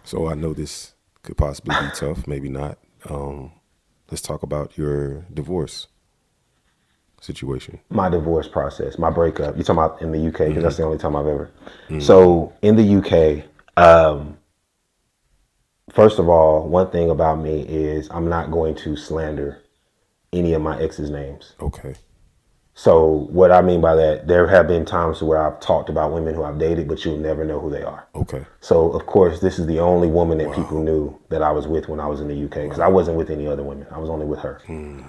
So I know this could possibly be tough, maybe not. Let's talk about your divorce situation. My divorce process, my breakup. You talking about in the UK? Because Mm-hmm. that's the only time I've ever. Mm-hmm. So in the UK, um, first of all, one thing about me is I'm not going to slander any of my ex's names. Okay. So what I mean by that, there have been times where I've talked about women who I've dated, but you'll never know who they are. Okay. So of course, this is the only woman that people Wow. knew that I was with when I was in the UK, because I Wow. wasn't with any other women. I was only with her. Mm.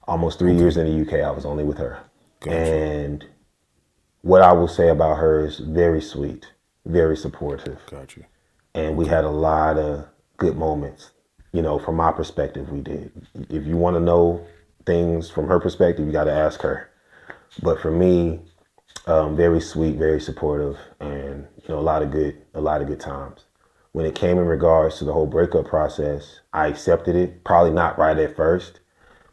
Almost 3 years Okay. in the UK, I was only with her. Got you. And what I will say about her is very sweet, very supportive. Got you. And we Okay. had a lot of good moments. From my perspective, we did. If you want to know things from her perspective, you got to ask her. But for me, very sweet, very supportive, and a lot of good times. When it came in regards to the whole breakup process, I accepted it. Probably not right at first,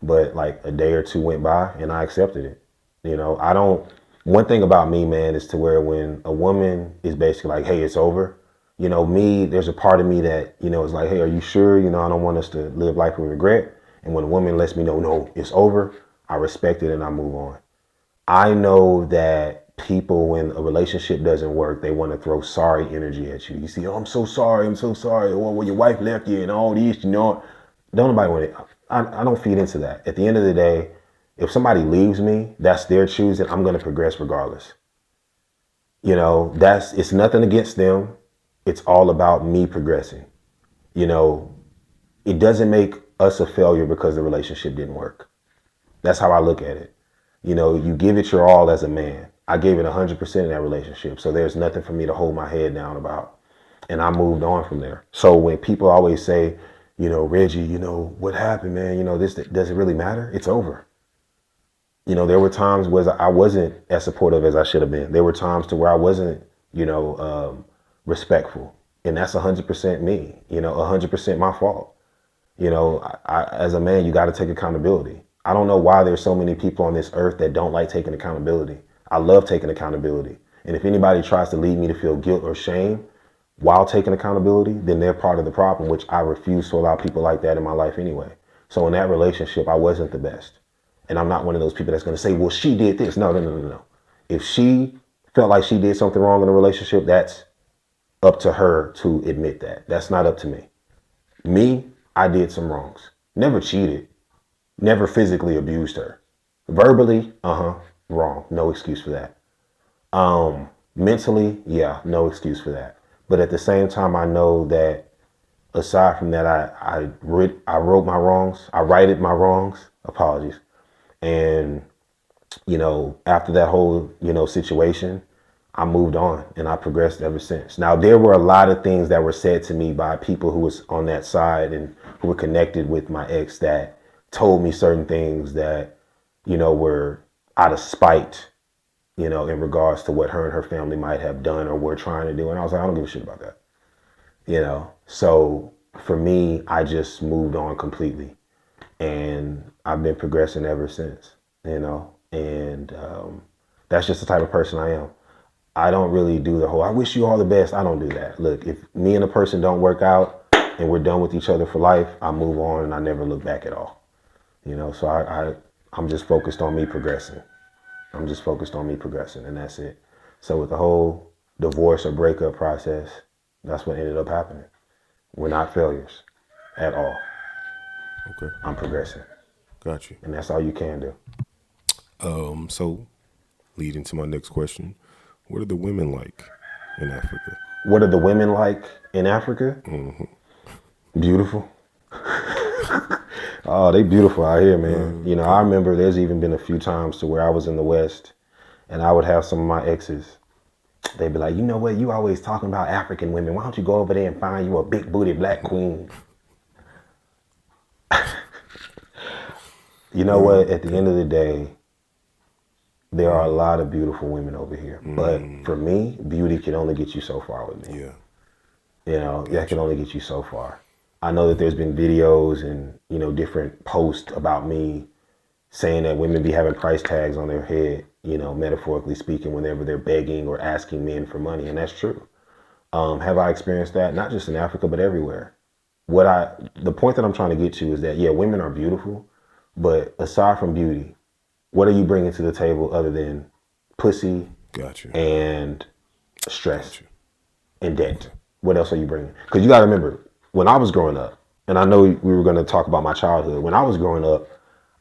but like a day or two went by, and I accepted it. I don't. One thing about me, man, is to where when a woman is basically like, "Hey, it's over," me, there's a part of me that is like, "Hey, are you sure?" I don't want us to live life with regret. And when a woman lets me know, "No, it's over," I respect it and I move on. I know that people, when a relationship doesn't work, they want to throw sorry energy at you. You see, "Oh, I'm so sorry. I'm so sorry. Well, your wife left you and all these, Don't nobody want it. I don't feed into that. At the end of the day, if somebody leaves me, that's their choosing. I'm going to progress regardless. It's nothing against them. It's all about me progressing. You know, it doesn't make us a failure because the relationship didn't work. That's how I look at it. You give it your all as a man. I gave it 100% in that relationship. So there's nothing for me to hold my head down about. And I moved on from there. So when people always say, "Reggie, what happened, man? This does it really matter? It's over." There were times where I wasn't as supportive as I should have been. There were times to where I wasn't, respectful. And that's 100% me, 100% my fault. As a man, you got to take accountability. I don't know why there's so many people on this earth that don't like taking accountability. I love taking accountability. And if anybody tries to lead me to feel guilt or shame while taking accountability, then they're part of the problem, which I refuse to allow people like that in my life anyway. So in that relationship, I wasn't the best. And I'm not one of those people that's going to say, "Well, she did this." No, no, no, no, no. If she felt like she did something wrong in a relationship, that's up to her to admit that. That's not up to me. Me, I did some wrongs. Never cheated. Never physically abused her. Verbally, wrong. No excuse for that. Mentally, yeah, no excuse for that. But at the same time, I know that aside from that, I wrote my wrongs. I righted my wrongs. Apologies. And after that whole situation, I moved on and I progressed ever since. Now there were a lot of things that were said to me by people who was on that side and who were connected with my ex that told me certain things that were out of spite, in regards to what her and her family might have done or were trying to do. And I was like, I don't give a shit about that. So for me, I just moved on completely and I've been progressing ever since, and that's just the type of person I am. I don't really do the whole, "I wish you all the best." I don't do that. Look, if me and a person don't work out and we're done with each other for life, I move on and I never look back at all. So I'm just focused on me progressing. I'm just focused on me progressing, and that's it. So with the whole divorce or breakup process, that's what ended up happening. We're not failures at all. Okay. I'm progressing, Got you. and that's all you can do. So leading to my next question, what are the women like in Africa? What are the women like in Africa? Beautiful. Oh, they beautiful out here, man. I Okay. remember there's even been a few times to where I was in the West and I would have some of my exes. They'd be like, "You know what? You always talking about African women. Why don't you go over there and find you a big booty black queen?" You know what? At the Okay. end of the day, there are a lot of beautiful women over here. But for me, beauty can only get you so far with me. Yeah. That Got can you. only get you so far. I know that there's been videos and, different posts about me saying that women be having price tags on their head, metaphorically speaking, whenever they're begging or asking men for money. And that's true. Have I experienced that? Not just in Africa, but everywhere. The point that I'm trying to get to is that, yeah, women are beautiful, but aside from beauty, what are you bringing to the table other than pussy Got you. and Got stress you. and debt? Okay. What else are you bringing? Because you got to remember, when I was growing up, and I know we were going to talk about my childhood. When I was growing up,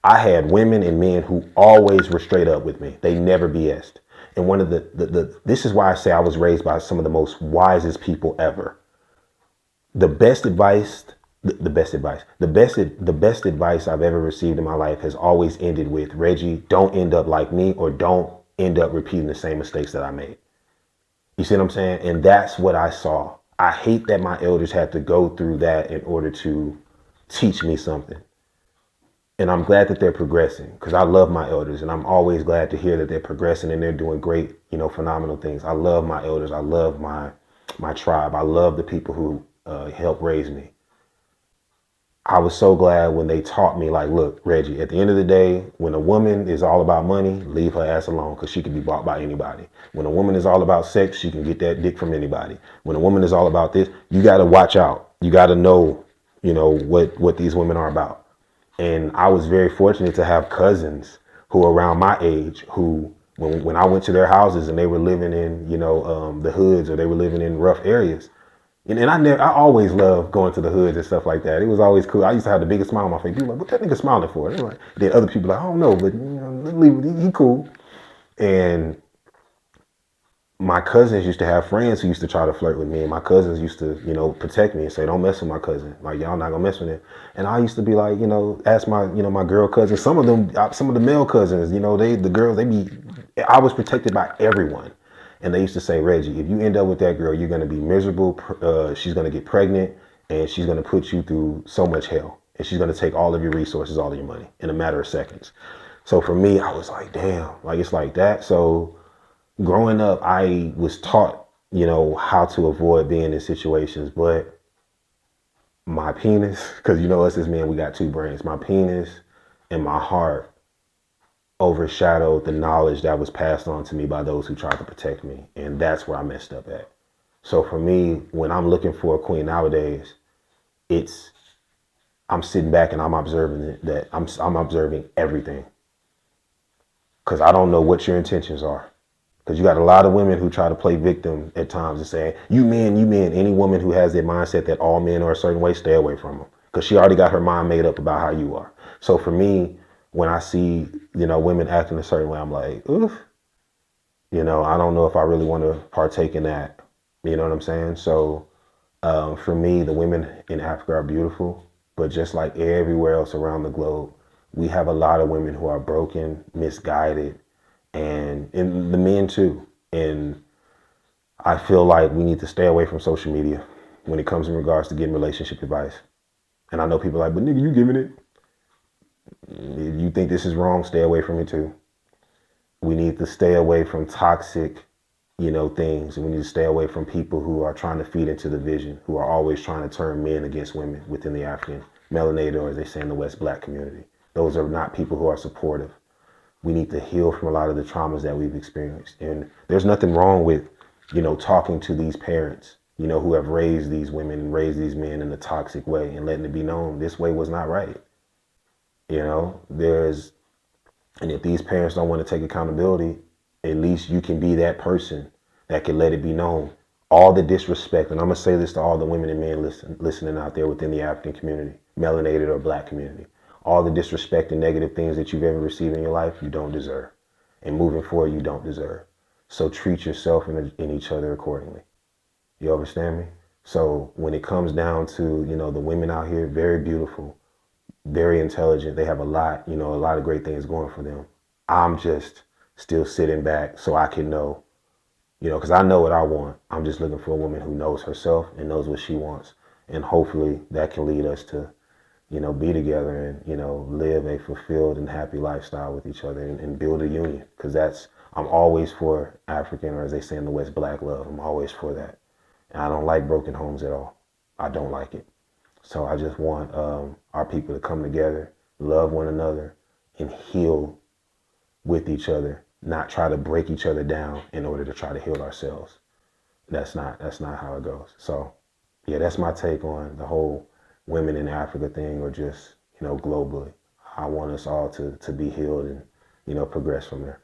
I had women and men who always were straight up with me. They never BS'd. And one of this is why I say I was raised by some of the most wisest people ever. The best advice, the best advice, the best advice I've ever received in my life has always ended with, Reggie, don't end up like me, or don't end up repeating the same mistakes that I made. You see what I'm saying? And that's what I saw. I hate that my elders had to go through that in order to teach me something. And I'm glad that they're progressing, because I love my elders, and I'm always glad to hear that they're progressing and they're doing great, phenomenal things. I love my elders. I love my tribe. I love the people who helped raise me. I was so glad when they taught me, like, look, Reggie, at the end of the day, when a woman is all about money, leave her ass alone, because she can be bought by anybody. When a woman is all about sex, she can get that dick from anybody. When a woman is all about this, you got to watch out. You got to know, what these women are about. And I was very fortunate to have cousins who are around my age who, when I went to their houses and they were living in, the hoods, or they were living in rough areas, and I always loved going to the hoods and stuff like that. It was always cool. I used to have the biggest smile on my face. People were like, what that nigga smiling for? And like, then other people like, I don't know, but leave it. He cool. And my cousins used to have friends who used to try to flirt with me, and my cousins used to, protect me and say, don't mess with my cousin. Like, y'all not gonna mess with him. And I used to be like, ask my girl cousins. Some of the male cousins, the girls, I was protected by everyone. And they used to say, Reggie, if you end up with that girl, you're gonna be miserable. She's gonna get pregnant, and she's gonna put you through so much hell. And she's gonna take all of your resources, all of your money in a matter of seconds. So for me, I was like, damn, like it's like that. So growing up, I was taught, how to avoid being in situations, but my penis, because us as men, we got two brains. My penis and my heart overshadowed the knowledge that was passed on to me by those who tried to protect me. And that's where I messed up at. So for me, when I'm looking for a queen nowadays, it's I'm sitting back and I'm observing that I'm observing everything, because I don't know what your intentions are. Because you got a lot of women who try to play victim at times and say, you men, you men. Any woman who has that mindset that all men are a certain way, stay away from them. Because she already got her mind made up about how you are. So for me, when I see, women acting a certain way, I'm like, oof, I don't know if I really want to partake in that. You know what I'm saying? So for me, the women in Africa are beautiful, but just like everywhere else around the globe, we have a lot of women who are broken, misguided, and the men too. And I feel like we need to stay away from social media when it comes in regards to getting relationship advice. And I know people are like, but nigga, you giving it. If you think this is wrong, stay away from it too. We need to stay away from toxic, things. And we need to stay away from people who are trying to feed into the vision, who are always trying to turn men against women within the African, melanated, or as they say in the West, black community. Those are not people who are supportive. We need to heal from a lot of the traumas that we've experienced. And there's nothing wrong with, talking to these parents, who have raised these women and raised these men in a toxic way, and letting it be known this way was not right. And if these parents don't want to take accountability, at least you can be that person that can let it be known. All the disrespect, and I'm going to say this to all the women and men listening out there within the African community, melanated or black community. All the disrespect and negative things that you've ever received in your life, you don't deserve. And moving forward, you don't deserve. So treat yourself and each other accordingly. You understand me? So when it comes down to, the women out here, very beautiful, very intelligent. They have a lot, a lot of great things going for them. I'm just still sitting back so I can know, because I know what I want. I'm just looking for a woman who knows herself and knows what she wants. And hopefully that can lead us to, be together and, live a fulfilled and happy lifestyle with each other, and build a union. Because I'm always for African, or as they say in the West, black love. I'm always for that. And I don't like broken homes at all. I don't like it. So I just want our people to come together, love one another, and heal with each other, not try to break each other down in order to try to heal ourselves. that's not how it goes. So yeah, that's my take on the whole women in Africa thing, or just globally. I want us all to be healed and progress from there.